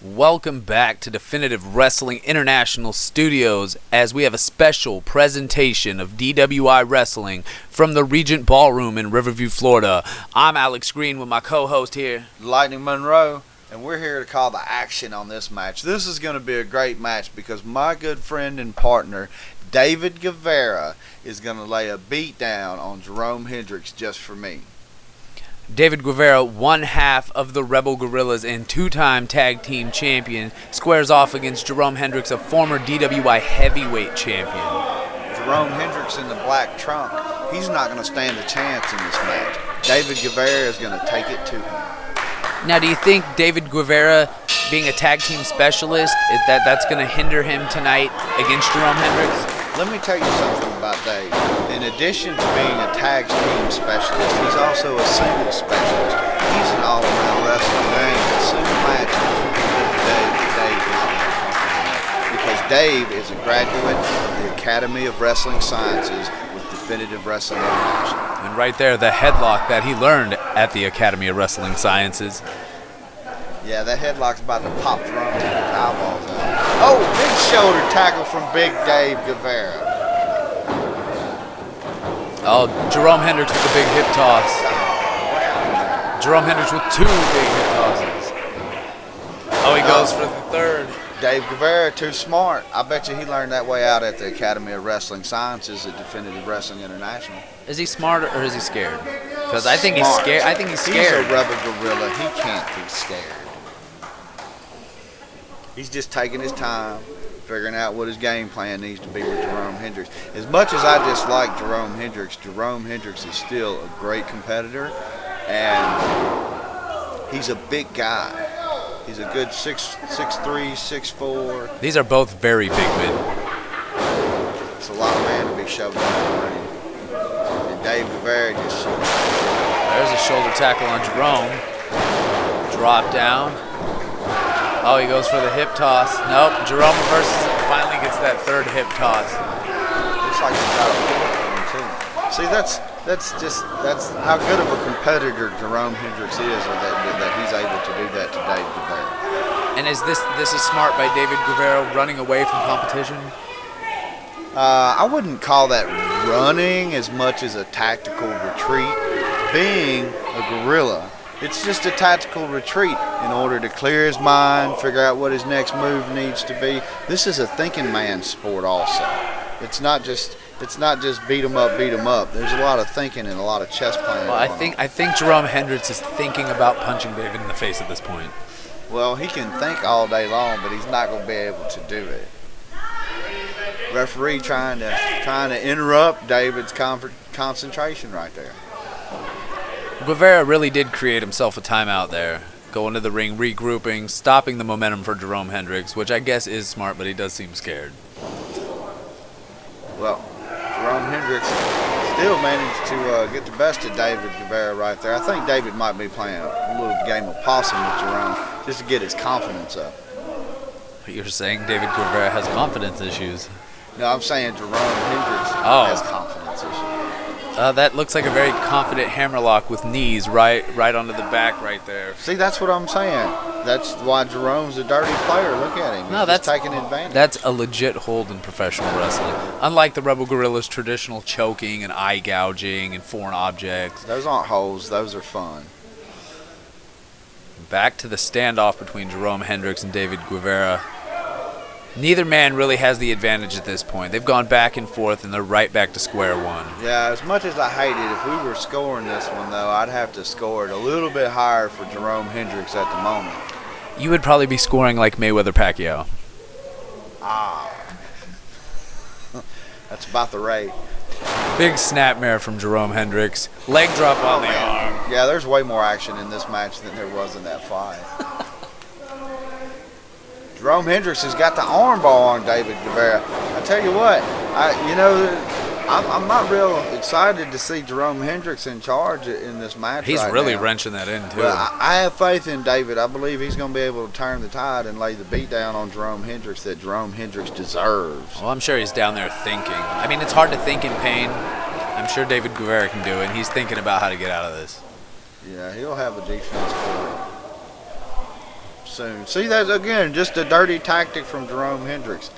Welcome back to Definitive Wrestling International Studios as we have a special presentation of DWI Wrestling from the Regent Ballroom in Riverview, Florida. I'm Alex Green with my co-host here, Lightning Monroe, and we're here to call the action on this match. This is going to be a great match because my good friend and partner, David Gueverra, is going to lay a beat down on Jerome Hendrix just for me. David Gueverra, one half of the Rebel Guerrillas and two-time tag team champion, squares off against Jerome Hendrix, a former DWI heavyweight champion. Jerome Hendrix in the black trunk, he's not going to stand a chance in this match. David Gueverra is going to take it to him. Now, do you think David Gueverra, being a tag team specialist, that's going to hinder him tonight against Jerome Hendrix? Let me tell you something about Dave. In addition to being a tag team specialist, he's also a singles specialist. He's an all-around wrestler. There ain't a single match that you can put Dave is not comfortable, because Dave is a graduate of the Academy of Wrestling Sciences with Definitive Wrestling International. And right there, the headlock that he learned at the Academy of Wrestling Sciences. Yeah, that headlock's about to pop Jerome Hendrix's eyeballs out. Oh, big shoulder tackle from Big Dave Gueverra. Oh, Jerome Hendrix with the big hip toss. Jerome Hendrix with two big hip tosses. Oh, he goes for the third. Dave Gueverra, too smart. I bet you he learned that way out at the Academy of Wrestling Sciences at Definitive Wrestling International. Is he smart or is he scared? Because I think he's scared. I think he's scared. He's a Rebel Guerrilla. He can't be scared. He's just taking his time, figuring out what his game plan needs to be with Jerome Hendrix. As much as I dislike Jerome Hendrix is still a great competitor, and he's a big guy. He's a good 6'3", 6'4". These are both very big men. It's a lot of man to be shoved in the ring. And Dave Gueverra just shoved. There's a shoulder tackle on Jerome. Drop down. Oh, he goes for the hip toss. Nope, Jerome reverses it, finally gets that third hip toss. Looks like he's got a fourth one, too. See, that's how good of a competitor Jerome Hendrix is, that he's able to do that to Dave Gueverra. And is this is smart by David Gueverra, running away from competition? I wouldn't call that running as much as a tactical retreat. Being a guerrilla, it's just a tactical retreat in order to clear his mind, figure out what his next move needs to be. This is a thinking man's sport also. It's not just beat 'em up. There's a lot of thinking and a lot of chess playing. Well, I think Jerome Hendrix is thinking about punching David in the face at this point. Well, he can think all day long, but he's not going to be able to do it. Referee trying to interrupt David's concentration right there. Gueverra really did create himself a timeout there. Going to the ring, regrouping, stopping the momentum for Jerome Hendrix, which I guess is smart, but he does seem scared. Well, Jerome Hendrix still managed to get the best of David Gueverra right there. I think David might be playing a little game of possum with Jerome just to get his confidence up. You're saying David Gueverra has confidence issues? No, I'm saying Jerome Hendrix has confidence issues. That looks like a very confident hammerlock with knees right onto the back right there. See, that's what I'm saying. That's why Jerome's a dirty player. Look at him. He's just taking advantage. That's a legit hold in professional wrestling. Unlike the Rebel Guerrillas' traditional choking and eye gouging and foreign objects. Those aren't holds. Those are fun. Back to the standoff between Jerome Hendrix and David Gueverra. Neither man really has the advantage at this point. They've gone back and forth, and they're right back to square one. Yeah, as much as I hate it, if we were scoring this one, though, I'd have to score it a little bit higher for Jerome Hendrix at the moment. You would probably be scoring like Mayweather-Pacquiao. That's about the rate. Big snapmare from Jerome Hendrix. Leg drop on the arm. Yeah, there's way more action in this match than there was in that fight. Jerome Hendrix has got the armbar on David Gueverra. I tell you what, I'm not real excited to see Jerome Hendrix in charge in this match. He's really wrenching that in, too. But I have faith in David. I believe he's going to be able to turn the tide and lay the beat down on Jerome Hendrix that Jerome Hendrix deserves. Well, I'm sure he's down there thinking. I mean, it's hard to think in pain. I'm sure David Gueverra can do it. He's thinking about how to get out of this. Yeah, he'll have a defense for it. soon. See, that's again just a dirty tactic from Jerome Hendrix,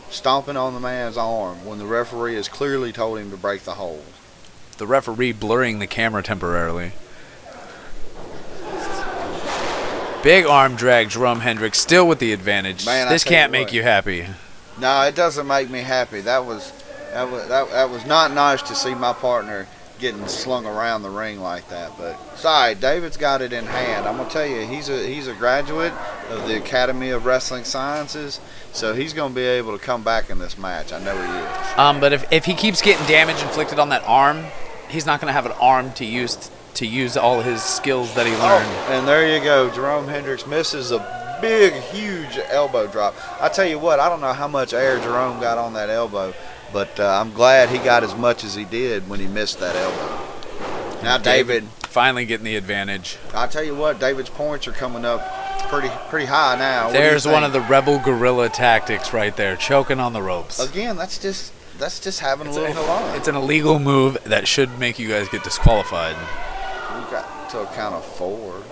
stomping on the man's arm when the referee has clearly told him to break the hold. The referee blurring the camera temporarily. Big arm drag, Jerome Hendrix still with the advantage. Man, this can't make you happy. No, it doesn't make me happy. That was not nice to see my partner getting slung around the ring like that. But sorry, David's got it in hand. I'm gonna tell you, he's a graduate of the Academy of Wrestling Sciences, so he's gonna be able to come back in this match. I know he is. But if he keeps getting damage inflicted on that arm, he's not gonna have an arm to use all his skills that he learned. Oh, and there you go. Jerome Hendrix misses a big, huge elbow drop. I tell you what, I don't know how much air Jerome got on that elbow, but I'm glad he got as much as he did when he missed that elbow. Now David finally getting the advantage. I tell you what, David's points are coming up pretty high now. There's one of the rebel guerrilla tactics right there, choking on the ropes. Again, that's just having a little fun. It's an illegal move that should make you guys get disqualified. We got to a count of 4.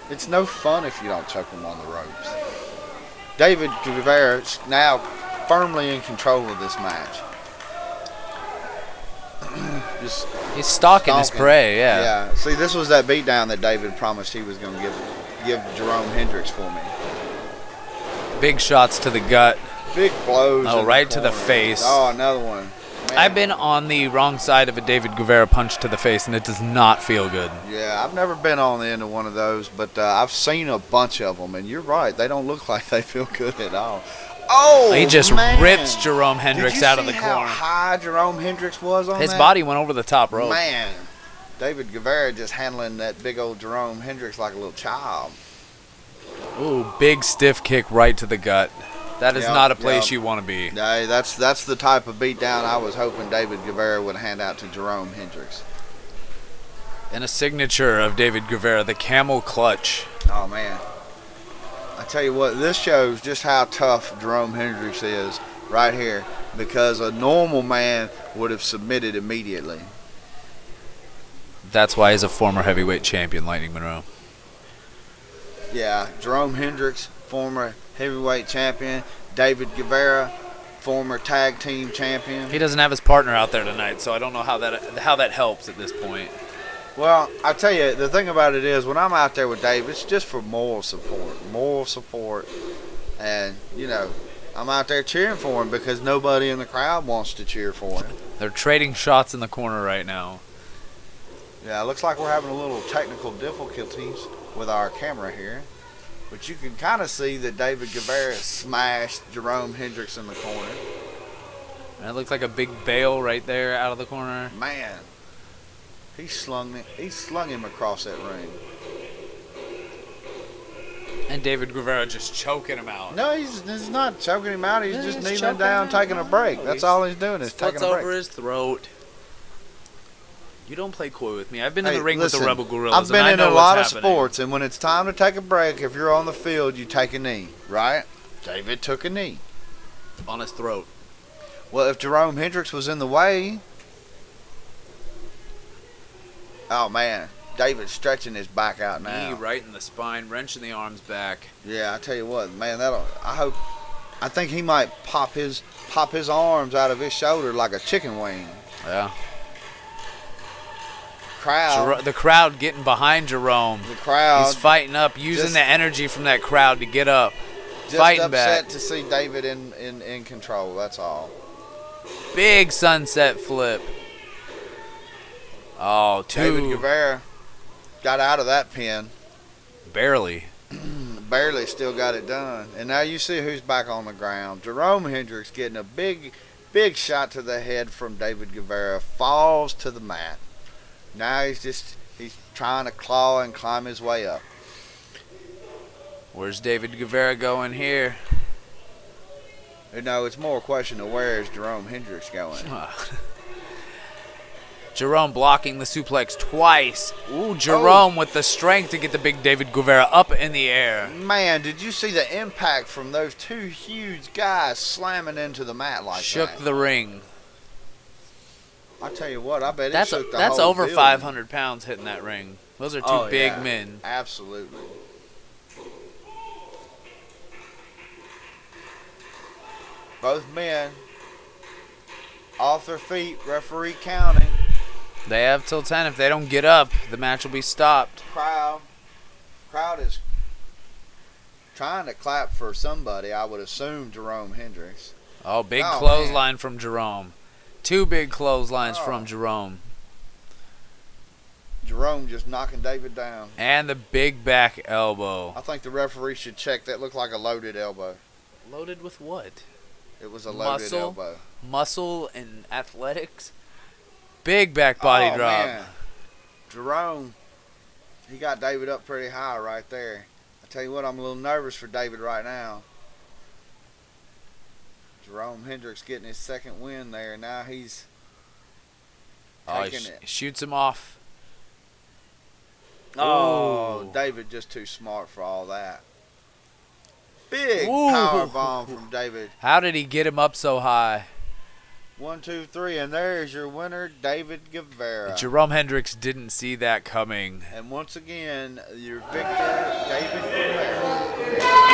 It's no fun if you don't choke him on the ropes. David Gueverra is now firmly in control of this match. He's stalking his prey, yeah. Yeah. See, this was that beatdown that David promised he was going to give Jerome Hendrix for me. Big shots to the gut. Big blows. Oh, right to the face. Oh, another one. Man. I've been on the wrong side of a David Gueverra punch to the face, and it does not feel good. Yeah, I've never been on the end of one of those, but I've seen a bunch of them, and you're right. They don't look like they feel good at all. Oh, he just man. rips Jerome Hendrix out of the corner. Did you see how high Jerome Hendrix was on His that? body went over the top rope. Man, David Gueverra just handling that big old Jerome Hendrix like a little child. Ooh, big stiff kick right to the gut. That is not a place you want to be. Yeah, that's the type of beatdown I was hoping David Gueverra would hand out to Jerome Hendrix. And a signature of David Gueverra, the camel clutch. Oh, man. I tell you what, this shows just how tough Jerome Hendrix is right here, because a normal man would have submitted immediately. That's why he's a former heavyweight champion, Lightning Monroe. Yeah, Jerome Hendrix, former heavyweight champion. David Gueverra, former tag team champion. He doesn't have his partner out there tonight, so I don't know how that helps at this point. Well, I tell you, the thing about it is, when I'm out there with Dave, it's just for moral support, and I'm out there cheering for him because nobody in the crowd wants to cheer for him. They're trading shots in the corner right now. Yeah, it looks like we're having a little technical difficulties with our camera here, but you can kind of see that David Gueverra smashed Jerome Hendrix in the corner. And it looks like a big bail right there out of the corner. Man. He slung him across that ring. And David Gueverra just choking him out. No, he's not choking him out. He's just kneeling down, taking a break. That's all he's doing is taking a break. Over his throat. You don't play coy with me. I've been in the ring with the Rebel Guerrillas. I've been in a lot of sports, and when it's time to take a break, if you're on the field, you take a knee, right? David took a knee. On his throat. Well, if Jerome Hendrix was in the way... Oh, man. David's stretching his back out now. Knee right in the spine, wrenching the arms back. Yeah, I tell you what, man, I think he might pop his arms out of his shoulder like a chicken wing. Yeah. The crowd getting behind Jerome. The crowd. He's fighting up, using the energy from that crowd to get up. Fighting back. Just upset to see David in control, that's all. Big sunset flip. Oh, David Gueverra got out of that pin. Barely. Barely still got it done. And now you see who's back on the ground. Jerome Hendrix getting a big shot to the head from David Gueverra. Falls to the mat. Now he's trying to claw and climb his way up. Where's David Gueverra going here? No, it's more a question of where is Jerome Hendrix going. Jerome blocking the suplex twice. Ooh, Jerome with the strength to get the big David Gueverra up in the air. Man, did you see the impact from those two huge guys slamming into the mat like that? Shook the ring. I tell you what, I bet it shook the whole That's over building. 500 pounds hitting that ring. Those are two big men. Absolutely. Both men off their feet, referee counting. They have till 10. If they don't get up, the match will be stopped. Crowd is trying to clap for somebody. I would assume Jerome Hendrix. Oh, big Oh, clothesline man. from Jerome. 2 big clotheslines Oh. from Jerome. Jerome just knocking David down. And the big back elbow. I think the referee should check. That looked like a loaded elbow. Loaded with what? It was a loaded Muscle? elbow. Muscle and athletics. Big back body Oh, drop. man. Jerome, he got David up pretty high right there. I tell you what, I'm a little nervous for David right now. Jerome Hendrix getting his second win there. Now he's taking He it. shoots him off. Oh, Ooh. David just too smart for all that. Big Ooh. power bomb from David. How did he get him up so high? 1, 2, 3, and there's your winner, David Gueverra. Jerome Hendrix didn't see that coming. And once again, your victor, David Gueverra.